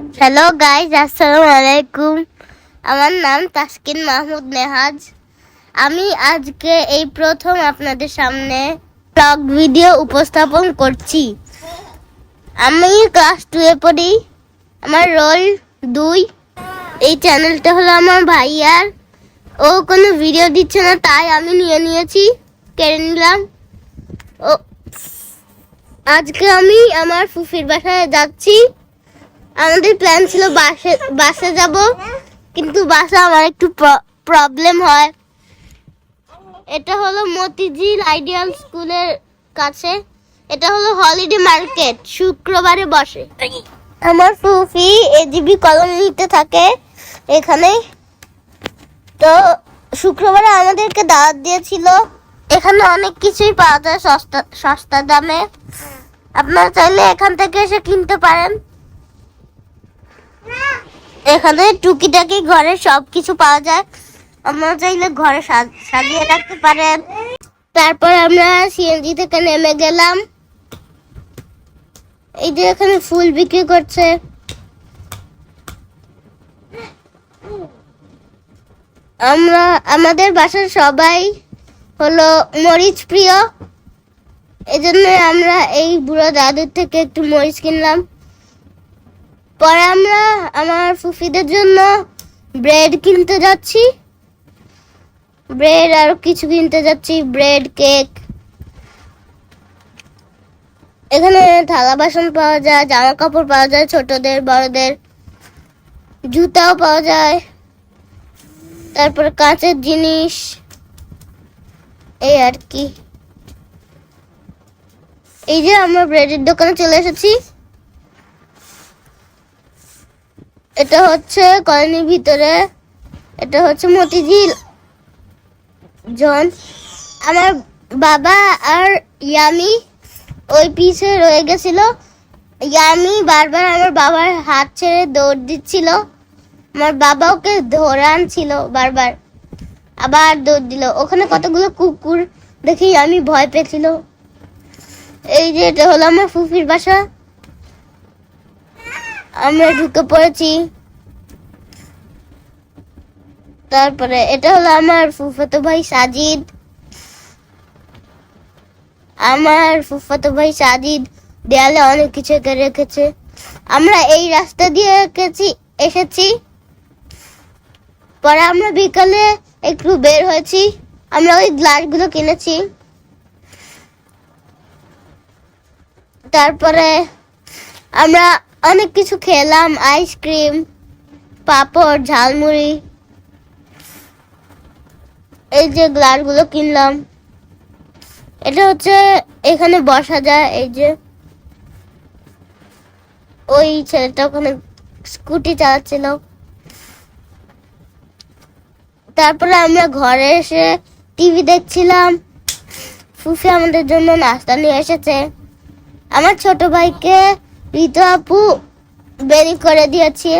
Hello guys, আসসালামু আলাইকুম। আমার নাম তাসকিন মাহমুদ নেহাজ। আমি আজকে এই প্রথম আপনাদের সামনে ব্লগ ভিডিও উপস্থাপন করছি। আমি ক্লাস 2-এ পড়ি, আমার রোল 2। এই চ্যানেলটা হলো আমার ভাইয়ার। ও কোনো ভিডিও দিচ্ছে না, তাই আমি নিয়েছি, কেড়ে নিলাম। ও আজকে আমি আমার ফুফির বাসায় যাচ্ছি। আমাদের প্ল্যান ছিল বাসে যাব, কিন্তু বাসে আমার একটু প্রবলেম হয়। এটা হলো মতিঝিল আইডিয়াল স্কুলের কাছে। এটা হলো হলিডে মার্কেট, শুক্রবারে বসে। আমার ফুফি এজিবি কলোনিতে থাকে এখানে। তো শুক্রবারে আমাদেরকে দাওয়াত দিয়েছিল। এখানে অনেক কিছুই পাওয়া যায় সস্তা দামে। আপনারা চাইলে এখান থেকে এসে কিনতে পারেন। এখানে টুকিটাকি ঘরে সবকিছু পাওয়া যায়, আপনারা চাইলে ঘরে সাজিয়ে রাখতে পারেন। তারপর আমরা সিএনজি থেকে নেমে গেলাম। এই যে এখানে ফুল বিক্রি করছে। আমাদের বাসার সবাই হলো মরিচ প্রিয়, এজন্য আমরা এই বুড়ো দাদুর থেকে একটু মরিচ কিনলাম। পরে আমরা আমার ফুফিদের জন্য ব্রেড কিনতে যাচ্ছি, ব্রেড আর কিছু কিনতে যাচ্ছি, ব্রেড, কেক। এখানে থালা বাসন পাওয়া যায়, জামা কাপড় পাওয়া যায়, ছোটদের বড়দের, জুতাও পাওয়া যায়, তারপর কাঁচের জিনিস, এই আর কি। এই যে আমরা ব্রেডের দোকানে চলে এসেছি। এটা হচ্ছে কলোনির ভিতরে, এটা হচ্ছে মতিঝিল জোন। আমার বাবা আর ইয়ামি ওই পিছে রয়ে গেছিল। ইয়ামি বারবার আমার বাবার হাত ছেড়ে দৌড় দিচ্ছিল। আমার বাবা ওকে ধরে আনছিল বারবার, আবার দৌড় দিল। ওখানে কতগুলো কুকুর দেখে ইয়ামি ভয় পেয়েছিল। এই যে এটা হলো আমার ফুফির বাসা। আমরা ঢুকে পড়েছি। তারপরে এটা হলো আমার ফুফাতো ভাই সাজিদ। আমার ফুফাতো ভাই সাজিদ দেয়ালে অনেক কিছু এঁকে রেখেছে। আমরা এই রাস্তা দিয়ে এসেছি। পরে আমরা বিকালে একটু বের হয়েছি। আমরা ওই গ্লাসগুলো কিনেছি। তারপরে আমরা অনেক কিছু খেলাম, আইসক্রিম, পাপড়, ঝালমুড়ি। এই যে গ্লাসগুলো কিনলাম। এটা হচ্ছে এখানে বসা যায়। এই যে ওই ছেলেটা ওখানে স্কুটি চালাচ্ছিল। তারপরে আমরা ঘরে এসে টিভি দেখছিলাম। ফুফি আমাদের জন্য নাস্তা নিয়ে এসেছে। আমার ছোট ভাইকে ঋতু আপু বেরি করে দিয়েছে।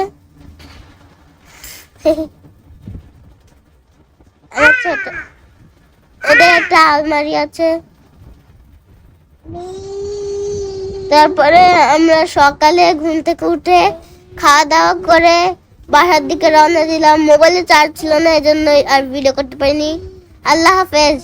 আমার ছোট ওদের একটা আলমারি আছে। তারপরে আমরা সকালে ঘুম থেকে উঠে খাওয়া দাওয়া করে বাসার দিকে রওনা দিলাম। মোবাইলে চার্জ ছিল না, এজন্য আর ভিডিও করতে পারিনি। আল্লাহ হাফেজ।